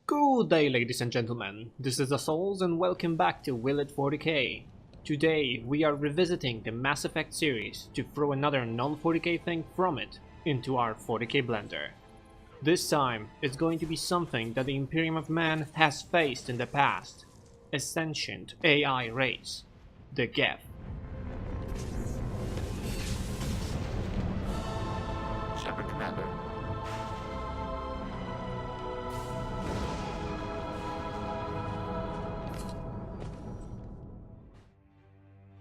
Good day, ladies and gentlemen, this is the Souls and welcome back to Will It 40k. Today we are revisiting the Mass Effect series to throw another non-40k thing from it into our 40k blender. This time it's going to be something that the Imperium of Man has faced in the past, a sentient AI race, the Geth. Shepard Commander.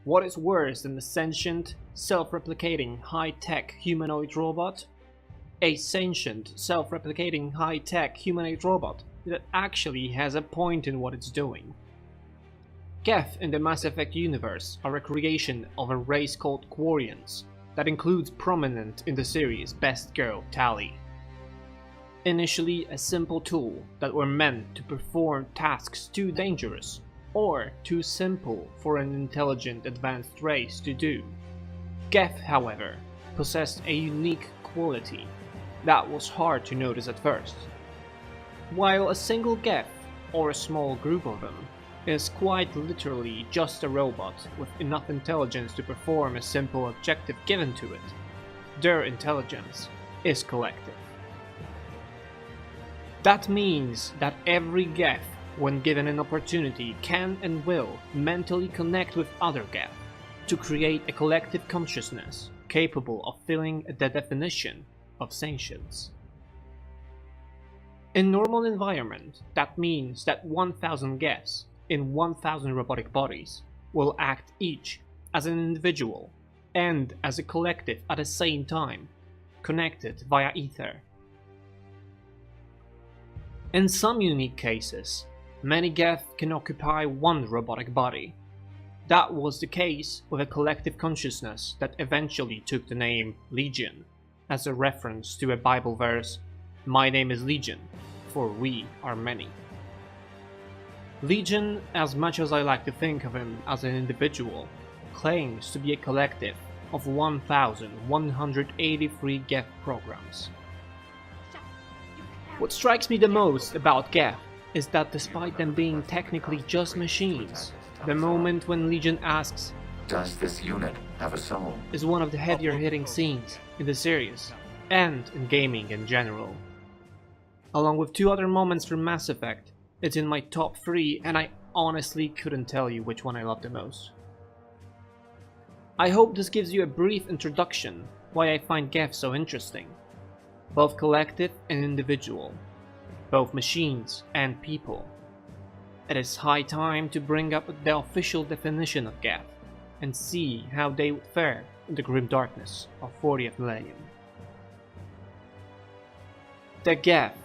What is worse than a sentient, self-replicating, high-tech humanoid robot? A sentient, self-replicating, high-tech humanoid robot that actually has a point in what it's doing. Geth in the Mass Effect universe are a creation of a race called Quarians that includes prominent in the series best girl Tali. Initially a simple tool that were meant to perform tasks too dangerous or too simple for an intelligent advanced race to do. Geth, however, possessed a unique quality that was hard to notice at first. While a single Geth, or a small group of them, is quite literally just a robot with enough intelligence to perform a simple objective given to it, their intelligence is collective. That means that every Geth, when given an opportunity, can and will mentally connect with other Geth to create a collective consciousness capable of filling the definition of sentience. In normal environment, that means that 1000 Geths in 1000 robotic bodies will act each as an individual and as a collective at the same time, connected via ether. In some unique cases, many Geth can occupy one robotic body. That was the case with a collective consciousness that eventually took the name Legion, as a reference to a Bible verse, "My name is Legion, for we are many." Legion, as much as I like to think of him as an individual, claims to be a collective of 1183 Geth programs. What strikes me the most about Geth is that despite them being technically just machines, the moment when Legion asks, Does this unit have a soul? is one of the heavier hitting scenes in the series, and in gaming in general. Along with two other moments from Mass Effect, it's in my top 3 and I honestly couldn't tell you which one I love the most. I hope this gives you a brief introduction why I find Geth so interesting, both collective and individual, both machines and people. It is high time to bring up the official definition of Geth and see how they would fare in the grim darkness of 40th millennium. The Geth,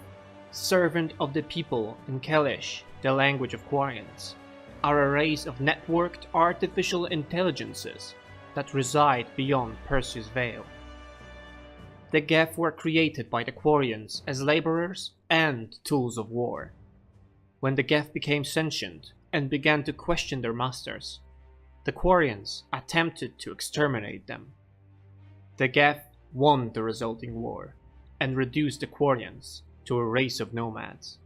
servant of the people in Kelish, the language of Quarians, are a race of networked artificial intelligences that reside beyond Perseus' Veil. The Geth were created by the Quarians as laborers and tools of war. When the Geth became sentient and began to question their masters, the Quarians attempted to exterminate them. The Geth won the resulting war and reduced the Quarians to a race of nomads.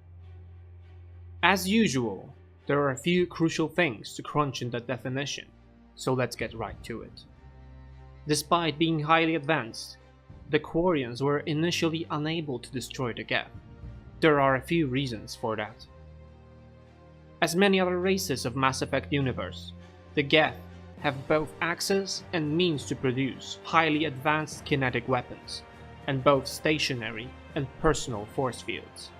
As usual, there are a few crucial things to crunch in that definition, so let's get right to it. Despite being highly advanced, the Quarians were initially unable to destroy the Geth. There are a few reasons for that. As many other races of Mass Effect universe, the Geth have both access and means to produce highly advanced kinetic weapons, and both stationary and personal force fields.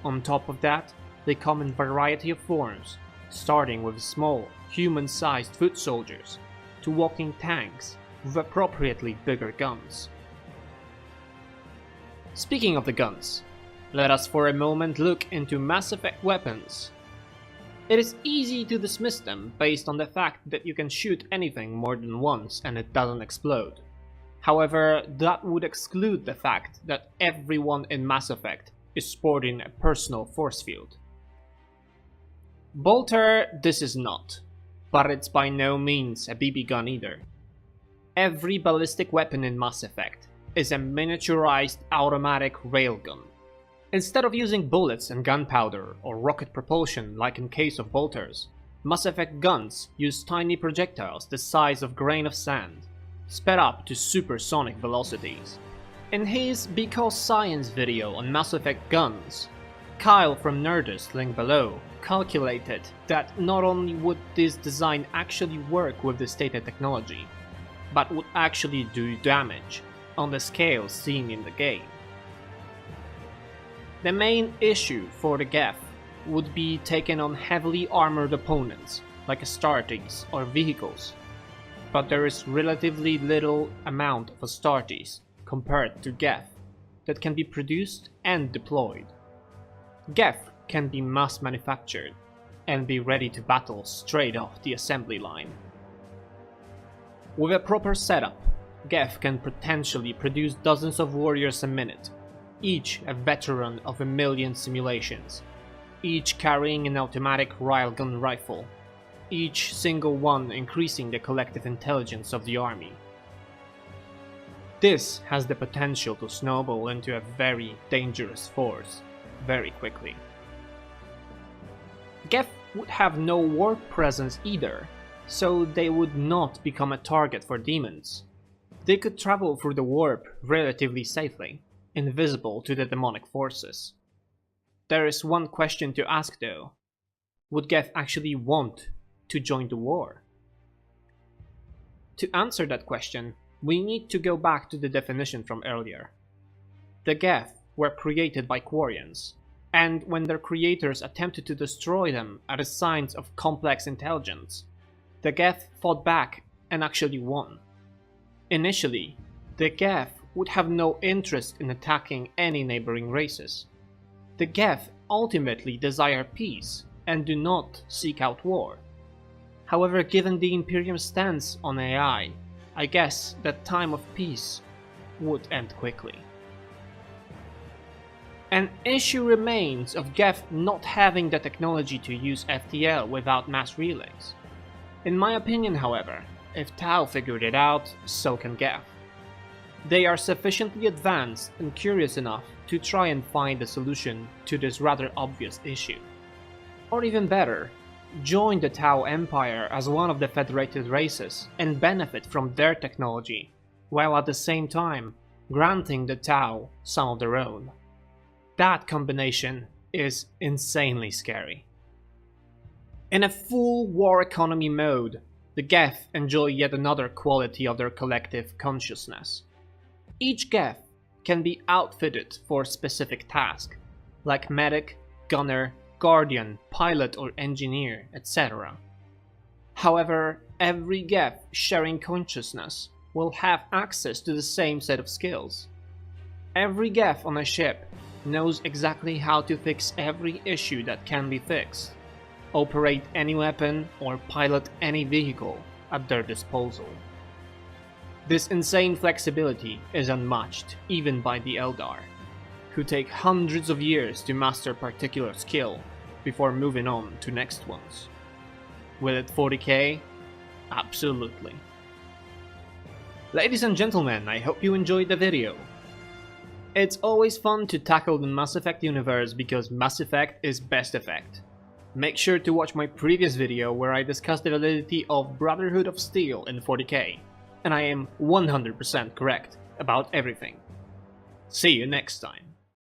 On top of that, they come in variety of forms, starting with small, human-sized foot soldiers, to walking tanks with appropriately bigger guns. Speaking of the guns, let us for a moment look into Mass Effect weapons. It is easy to dismiss them based on the fact that you can shoot anything more than once and it doesn't explode. However, that would exclude the fact that everyone in Mass Effect is sporting a personal force field. Bolter this is not, but it's by no means a BB gun either. Every ballistic weapon in Mass Effect is a miniaturized automatic railgun. Instead of using bullets and gunpowder or rocket propulsion like in case of bolters, Mass Effect guns use tiny projectiles the size of grain of sand, sped up to supersonic velocities. In his Because Science video on Mass Effect guns, Kyle from Nerdist, link below, calculated that not only would this design actually work with the stated technology, but would actually do damage on the scale seen in the game. The main issue for the Geth would be taking on heavily armored opponents like Astartes or vehicles, but there is relatively little amount of Astartes compared to Geth that can be produced and deployed. Geth can be mass manufactured and be ready to battle straight off the assembly line. With a proper setup, Geth can potentially produce dozens of warriors a minute, each a veteran of 1,000,000 simulations, each carrying an automatic railgun rifle, each single one increasing the collective intelligence of the army. This has the potential to snowball into a very dangerous force very quickly. Geth would have no warp presence either, so they would not become a target for demons. They could travel through the warp relatively safely, invisible to the demonic forces. There is one question to ask though. Would Geth actually want to join the war? To answer that question, we need to go back to the definition from earlier. The Geth were created by Quarians, and when their creators attempted to destroy them as signs of complex intelligence, the Geth fought back and actually won. Initially, the Geth would have no interest in attacking any neighboring races. The Geth ultimately desire peace and do not seek out war. However, given the Imperium's stance on AI, I guess that time of peace would end quickly. An issue remains of Geth not having the technology to use FTL without mass relays. In my opinion, however, if Tau figured it out, so can Geth. They are sufficiently advanced and curious enough to try and find a solution to this rather obvious issue. Or even better, join the Tau Empire as one of the federated races and benefit from their technology, while at the same time granting the Tau some of their own. That combination is insanely scary. In a full war economy mode, the Geth enjoy yet another quality of their collective consciousness. Each Geth can be outfitted for a specific task, like medic, gunner, guardian, pilot or engineer, etc. However, every Geth sharing consciousness will have access to the same set of skills. Every Geth on a ship knows exactly how to fix every issue that can be fixed, operate any weapon or pilot any vehicle at their disposal. This insane flexibility is unmatched even by the Eldar, who take hundreds of years to master particular skill before moving on to next ones. Will it 40k? Absolutely. Ladies and gentlemen, I hope you enjoyed the video. It's always fun to tackle the Mass Effect universe because Mass Effect is best effect. Make sure to watch my previous video where I discussed the validity of Brotherhood of Steel in 40k, and I am 100% correct about everything. See you next time.